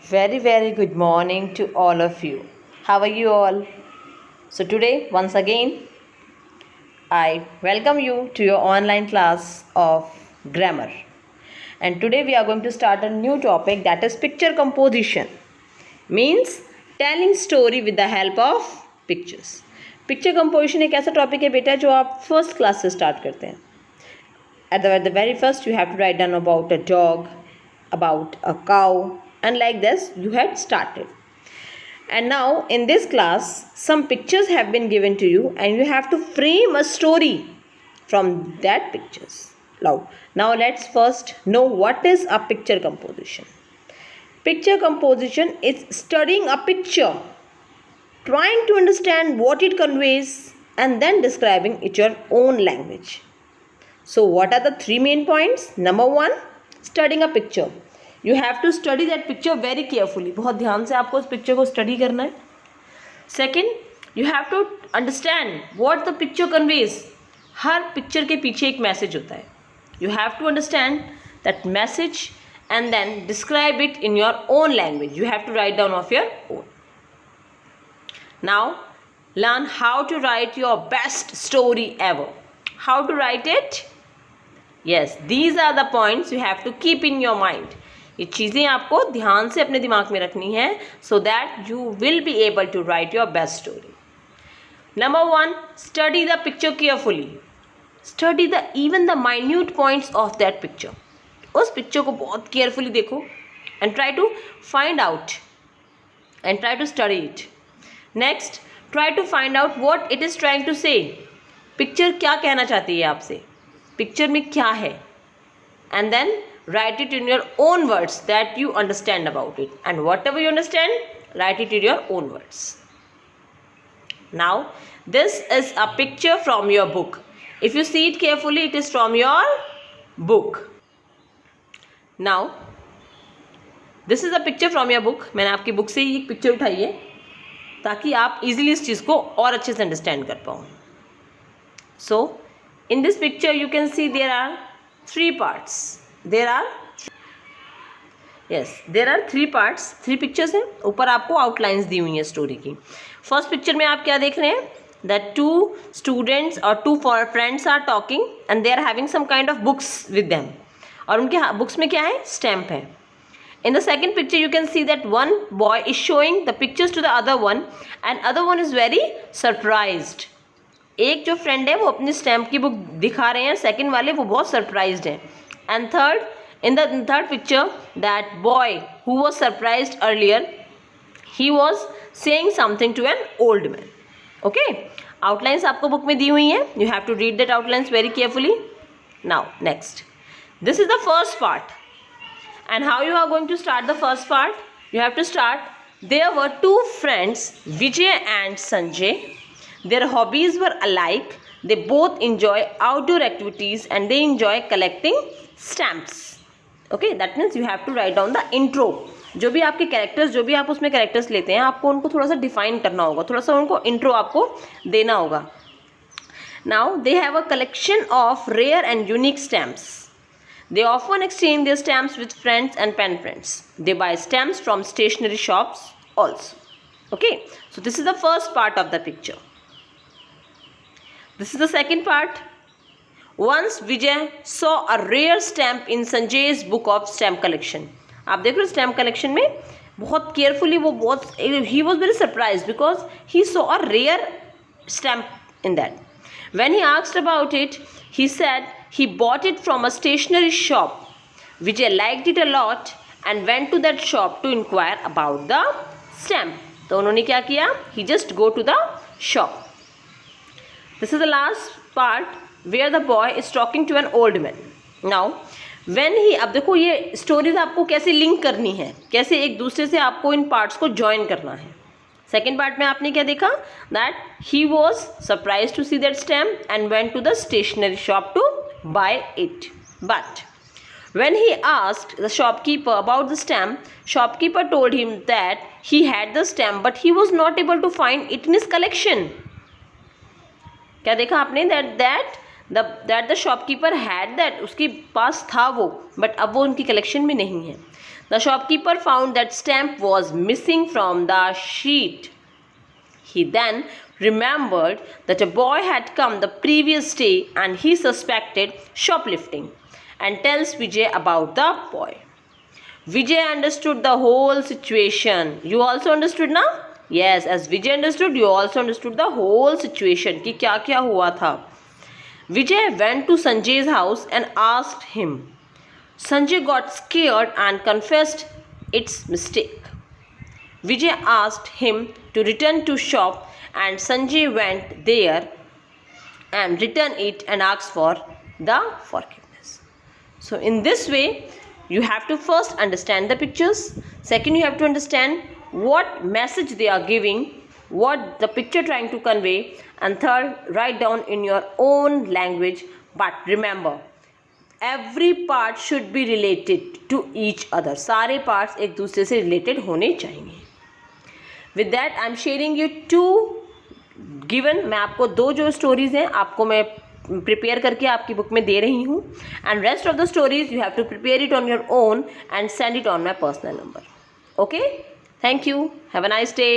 Very good morning to all of you. How are you all? So, today, once again, I welcome you to your online class of grammar. And today, we are going to start a new topic, that is picture composition. Means telling story with the help of pictures. Picture composition एक ऐसा topic है बेटा जो आप first class से start करते हैं. At the very first, you have to write down about a dog, about a cow, and like this you had started. And now in this class, some pictures have been given to you, and you have to frame a story from that pictures. Now let's first know what is a picture composition. Picture composition is studying a picture, trying to understand what it conveys, and then describing it your own language. So what are the three main points? Number one, studying a picture. You have to study that picture very carefully. बहुत ध्यान से आपको उस picture को study करना है. Second, you have to understand what the picture conveys. Her picture के पीछे एक मैसेज होता है. You have to understand that message and then describe it in your own language. You have to write down of your own. Now, learn how to write your best story ever. How to write it? Yes, these are the points you have to keep in your mind. ये चीज़ें आपको ध्यान से अपने दिमाग में रखनी है so that you will be able to write your best story. Number one, study the picture carefully. Study even the minute points of that picture. उस पिक्चर को बहुत केयरफुली देखो and try to find out and try to study it. Next, try to find out what it is trying to say. Picture क्या कहना चाहती है आपसे, picture में क्या है, and then write it in your own words that you understand about it, and whatever you understand, write it in your own words. Now, this is a picture from your book. If you see it carefully, it is from your book. Now, this is a picture from your book. मैंने आपकी book से ही एक picture उठाई है ताकि आप easily इस चीज़ को और अच्छे से अंडरस्टैंड कर पाओ. So, in this picture you can see there are three parts. There are three parts, three pictures हैं. ऊपर आपको outlines दी हुई हैं स्टोरी की. फर्स्ट पिक्चर में आप क्या देख रहे हैं? That two students or two friends are talking and they are having some kind of books with them. और उनके बुक्स में क्या है? स्टैम्प है. In the second picture you can see that one boy is showing the pictures to the other one and other one is very surprised. एक जो friend है वो अपनी स्टैम्प की बुक दिखा रहे हैं, सेकंड वाले वो बहुत सरप्राइज्ड हैं. And third, in the third picture, that boy who was surprised earlier, he was saying something to an old man. Okay, outlines आपको बुक में दी हुई हैं. You have to read that outlines very carefully. Now next, this is the first part. And how you are going to start the first part? You have to start, there were two friends, Vijay and Sanjay. Their hobbies were alike. They both enjoy outdoor activities and they enjoy collecting stamps. Okay, that means you have to write down the intro. जो भी आपके characters, जो भी आप उसमें characters लेते हैं, आपको उनको थोड़ा सा डिफाइन करना होगा, थोड़ा सा उनको इंट्रो आपको देना होगा. Now they have a collection of rare and unique stamps. They often exchange their stamps with friends and pen friends. They buy stamps from stationery shops also. Okay, so this is the first part of the picture. This is the second part. Once Vijay saw a rare stamp in Sanjay's book of stamp collection. आप देख रहे हो stamp collection में बहुत carefully वो बहुत he was very surprised because he saw a rare stamp in that. When he asked about it, he said he bought it from a stationery shop. Vijay liked it a lot and went to that shop to inquire about the stamp. तो उन्होंने क्या किया? He just go to the shop. This is the last part where the boy is talking to an old man. Now, when he, अब देखो ये stories आपको कैसे link करनी है, कैसे एक दूसरे से आपको इन पार्ट्स को ज्वाइन करना है. सेकेंड पार्ट में आपने क्या देखा? That he was surprise to see that stamp and went to the stationery shop to buy it. But when he asked the shopkeeper about the stamp, shopkeeper told him that he had the stamp but he was not able to find it in his collection. क्या देखा आपने? That the shopkeeper had that, उसके पास था वो, but अब वो उनकी collection में नहीं है. The shopkeeper found that stamp was missing from the sheet. He then remembered that a boy had come the previous day and he suspected shoplifting and tells Vijay about the boy. Vijay understood the whole situation. You also understood ना? Yes, as Vijay understood, you also understood the whole situation कि क्या क्या हुआ था. Vijay went to Sanjay's house and asked him. Sanjay got scared and confessed its mistake. Vijay asked him to return to shop and Sanjay went there and returned it and asked for the forgiveness. So in this way, you have to first understand the pictures. Second, you have to understand what message they are giving, what the picture trying to convey. And third, write down in your own language. But remember, every part should be related to each other. सारे parts एक दूसरे से related होने चाहिए. With that, I am sharing you two given. मैं आपको दो जो स्टोरीज हैं आपको मैं प्रिपेयर करके आपकी बुक में दे रही हूँ. And rest of the stories you have to prepare it on your own and send it on my personal number. Okay, thank you. Have a nice day.